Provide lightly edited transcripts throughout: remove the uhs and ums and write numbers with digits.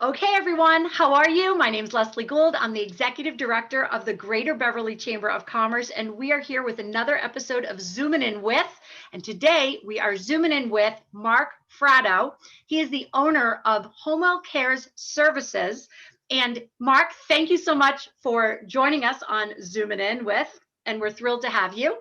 Okay, everyone, how are you? My name is Leslie Gould. I'm the Executive Director of the Greater Beverly Chamber of Commerce, and we are here with another episode of Zoomin' In With. And today we are zooming in with Mark Fratto. He is the owner of HomeWell Cares Services. And Mark, thank you so much for joining us on Zoomin' In With, and we're thrilled to have you.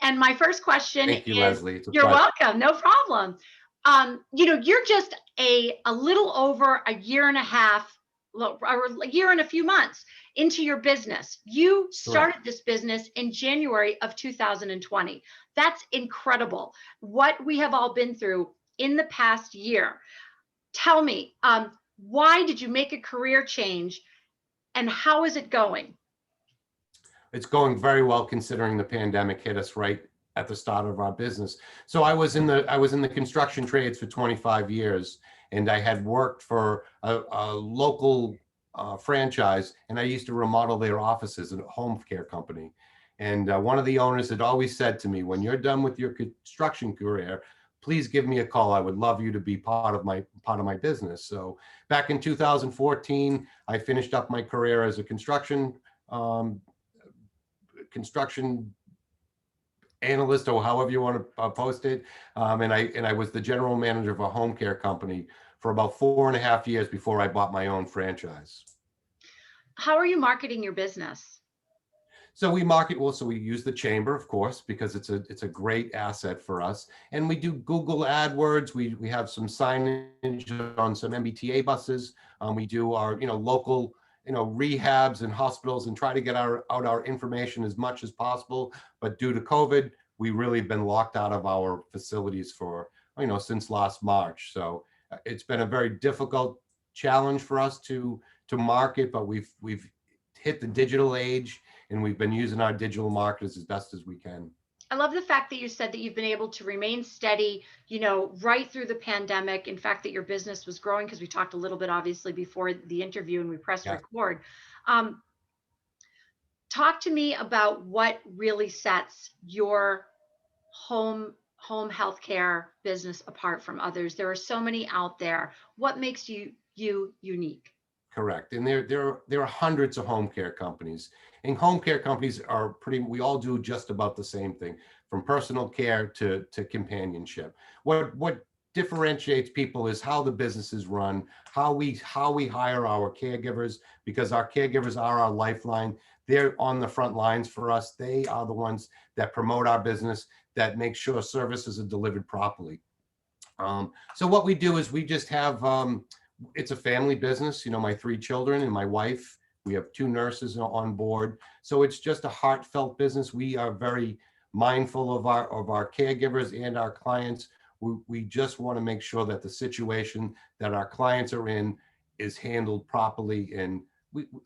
And my first question Thank you, is, Leslie. It's a you're pleasure. welcome, no problem. You're just a little over a year and a half, or a year and a few months into your business. You Correct. started this business in January of 2020. That's incredible. What we have all been through in the past year. Tell me, why did you make a career change and how is it going? It's going very well considering the pandemic hit us right at the start of our business. So I was in the construction trades for 25 years, and I had worked for a local franchise, and I used to remodel their offices at a home care company. And one of the owners had always said to me, "When you're done with your construction career, please give me a call. I would love you to be part of my business." So back in 2014, I finished up my career as a um, construction analyst, or however you want to post it. And I was the general manager of a home care company for about 4.5 years before I bought my own franchise. How are you marketing your business? So we market well. So we use the chamber, of course, because it's a great asset for us. And we do Google AdWords. We have some signage on some MBTA buses. We do our local rehabs and hospitals, and try to get out our information as much as possible. But due to COVID, we really have been locked out of our facilities for since last March. So it's been a very difficult challenge for us to market, but we've hit the digital age, and we've been using our digital marketers as best as we can. I love the fact that you said that you've been able to remain steady, right through the pandemic. In fact, that your business was growing because we talked a little bit, obviously, before the interview and we pressed Yeah, record. Um, Talk to me about what really sets your home healthcare business apart from others. There are so many out there. What makes you unique? correct. And there are hundreds of home care companies, and home care companies are pretty. We all do just about the same thing, from personal care to companionship. What differentiates people is how the business is run, how we hire our caregivers, because our caregivers are our lifeline. They're on the front lines for us. They are the ones that promote our business, that make sure services are delivered properly. So what we do is we just have it's a family business. My 3 children and my wife. We have 2 nurses on board. So it's just a heartfelt business. We are very mindful of our caregivers and our clients. We just want to make sure that the situation that our clients are in is handled properly and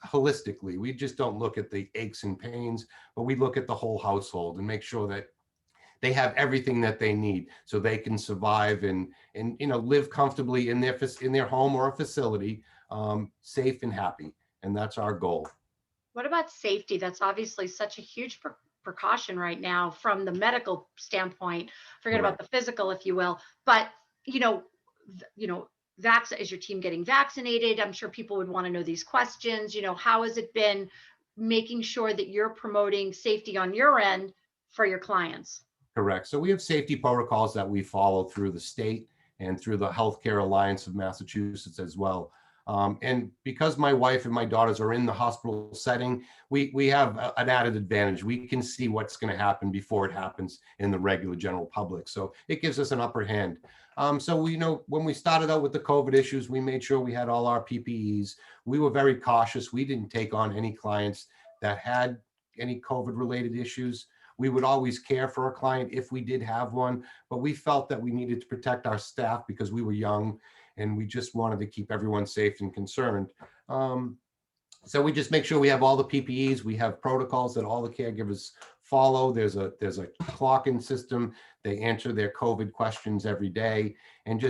holistically. We just don't look at the aches and pains, but we look at the whole household and make sure that they have everything that they need so they can survive and live comfortably in their home or a facility, safe and happy. And that's our goal. What about safety? That's obviously such a huge precaution right now from the medical standpoint. Forget about Correct. the physical, if you will. But you know, you know, is your team getting vaccinated? I'm sure people would want to know these questions. How has it been making sure that you're promoting safety on your end for your clients? Correct. So we have safety protocols that we follow through the state and through the Healthcare Alliance of Massachusetts as well. And because my wife and my daughters are in the hospital setting, we have an added advantage. We can see what's going to happen before it happens in the regular general public. So it gives us an upper hand. So we know when we started out with the COVID issues, we made sure we had all our PPEs. We were very cautious. We didn't take on any clients that had any COVID related issues. We would always care for a client if we did have one, but we felt that we needed to protect our staff because we were young, and we just wanted to keep everyone safe and concerned. So we just make sure we have all the PPEs. We have protocols that all the caregivers follow. There's a clocking system. They answer their COVID questions every day, and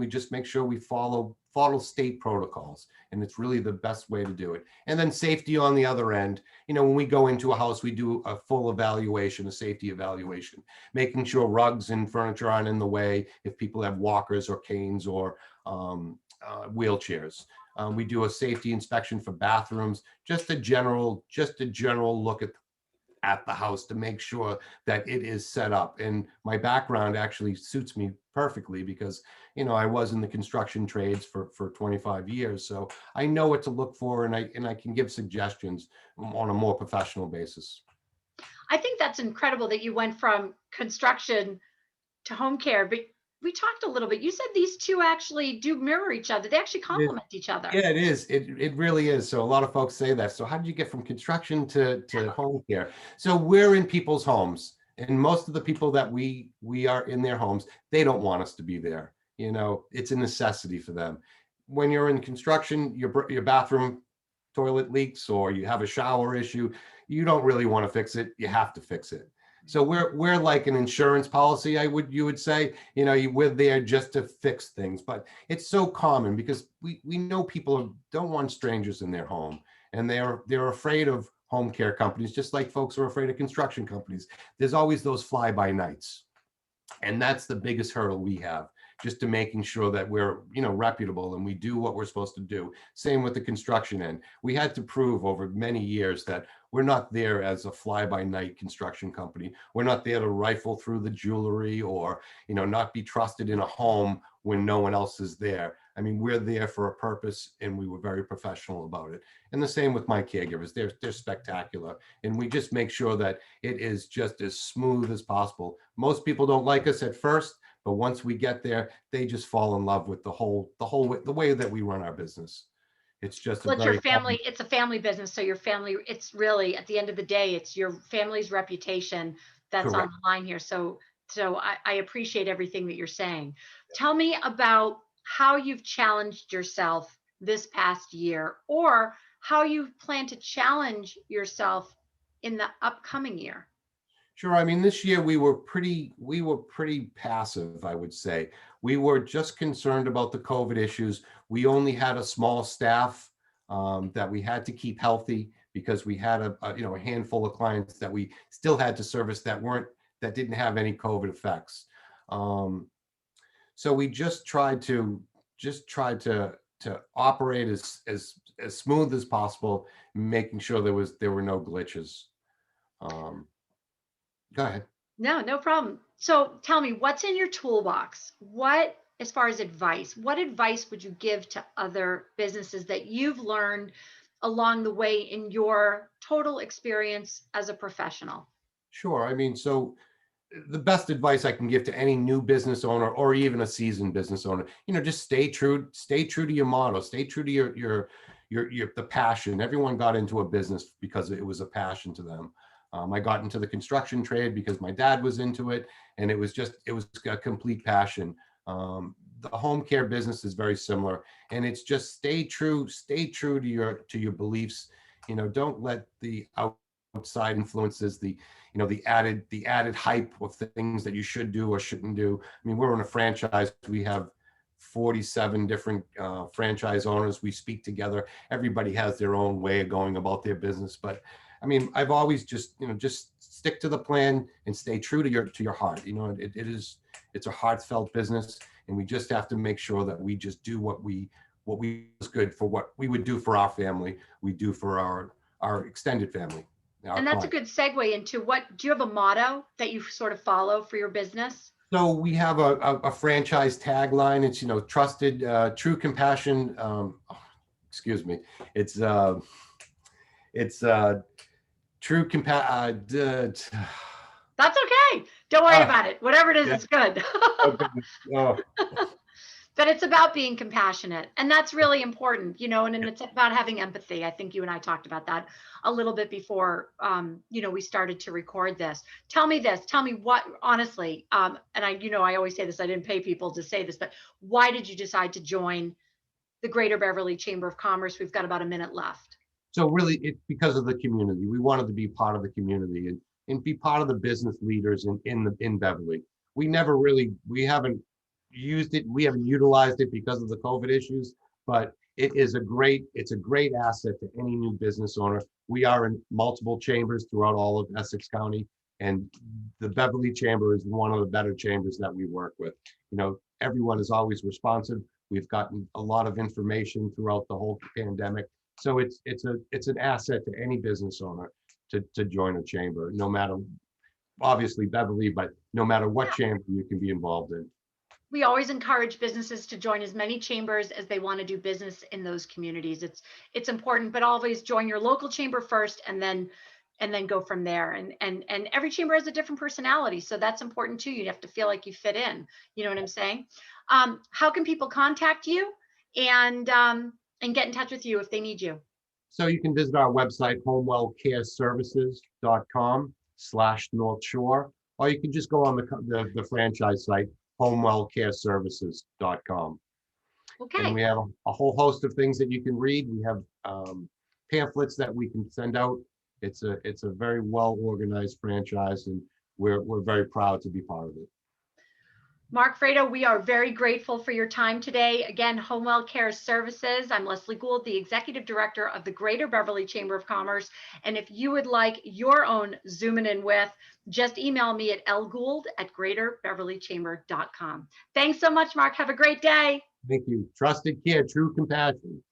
we just make sure we follow state protocols. And it's really the best way to do it. And then safety on the other end. When we go into a house, we do a full evaluation, a safety evaluation, making sure rugs and furniture aren't in the way if people have walkers or canes or wheelchairs. We do a safety inspection for bathrooms, just a general look at the house to make sure that it is set up. And my background actually suits me perfectly because, I was in the construction trades for 25 years. So I know what to look for, and I can give suggestions on a more professional basis. I think that's incredible that you went from construction to home care, but we talked a little bit. You said these two actually do mirror each other. They actually complement each other. Yeah, it is. It really is. So a lot of folks say that. So how did you get from construction to home care? So we're in people's homes, and most of the people that we are in their homes, they don't want us to be there. It's a necessity for them. When you're in construction, your bathroom toilet leaks or you have a shower issue, you don't really want to fix it. You have to fix it. So we're like an insurance policy, you would say, we're there just to fix things. But it's so common because we know people don't want strangers in their home, and they're afraid of home care companies, just like folks are afraid of construction companies. There's always those fly-by-nights. And that's the biggest hurdle we have, just to making sure that we're, reputable and we do what we're supposed to do. Same with the construction end. We had to prove over many years that we're not there as a fly-by-night construction company. We're not there to rifle through the jewelry or, not be trusted in a home when no one else is there. I mean, we're there for a purpose, and we were very professional about it. And the same with my caregivers. They're spectacular. And we just make sure that it is just as smooth as possible. Most people don't like us at first, but once we get there, they just fall in love with the way that we run our business. It's just Well, it's your family. It's a family business. So your family, it's really, at the end of the day, it's your family's reputation that's on correct. the line here. So I appreciate everything that you're saying. Tell me about how you've challenged yourself this past year, or how you plan to challenge yourself in the upcoming year. Sure. I mean, this year we were pretty passive, I would say. We were just concerned about the COVID issues. We only had a small staff that we had to keep healthy because we had a handful of clients that we still had to service that didn't have any COVID effects. So we just tried to operate as smooth as possible, making sure there were no glitches. Go ahead. No problem. So tell me, what's in your toolbox? As far as advice, what advice would you give to other businesses that you've learned along the way in your total experience as a professional? Sure. I mean, so the best advice I can give to any new business owner or even a seasoned business owner, just stay true to your motto, stay true to your the passion. Everyone got into a business because it was a passion to them. I got into the construction trade because my dad was into it, and it was a complete passion. The home care business is very similar, and it's just stay true to your beliefs. Don't let the outside influences, the added hype of things that you should do or shouldn't do. I mean, we're in a franchise. We have 47 different franchise owners. We speak together. Everybody has their own way of going about their business, but I mean, I've always just stick to the plan and stay true to your heart. It's a heartfelt business, and we just have to make sure that we just do what is good for what we would do for our family. We do for our extended family. And that's a good segue into do you have a motto that you sort of follow for your business? So we have a franchise tagline. It's, trusted, true compassion. Excuse me. It's true compassion. That's okay. Don't worry about it. Whatever it is, it's good. Oh. But it's about being compassionate. And that's really important, and it's about having empathy. I think you and I talked about that a little bit before, we started to record this. Tell me what, honestly, and I always say this, I didn't pay people to say this, but why did you decide to join the Greater Beverly Chamber of Commerce? We've got about a minute left. So really, it's because of the community. We wanted to be part of the community and be part of the business leaders in Beverly. We haven't used it. We haven't utilized it because of the COVID issues, but it's a great asset to any new business owner. We are in multiple chambers throughout all of Essex County, and the Beverly Chamber is one of the better chambers that we work with. Everyone is always responsive. We've gotten a lot of information throughout the whole pandemic. So it's an asset to any business owner to join a chamber, no matter, obviously Beverly, but no matter what chamber you can be involved in. We always encourage businesses to join as many chambers as they want to do business in those communities. It's important, but always join your local chamber first, and then go from there. And every chamber has a different personality, so that's important too. You have to feel like you fit in. You know what I'm saying? How can people contact you and get in touch with you if they need you? So you can visit our website, homewellcareservices.com/North Shore, or you can just go on the franchise site, homewellcareservices.com. Okay. And we have a whole host of things that you can read. We have pamphlets that we can send out. It's a very well organized franchise, and we're very proud to be part of it. Mark Fratto, we are very grateful for your time today. Again, HomeWell Care Services. I'm Leslie Gould, the Executive Director of the Greater Beverly Chamber of Commerce. And if you would like your own Zooming In With, just email me at lgould@greaterbeverlychamber.com. Thanks so much, Mark. Have a great day. Thank you. Trusted care, true compassion.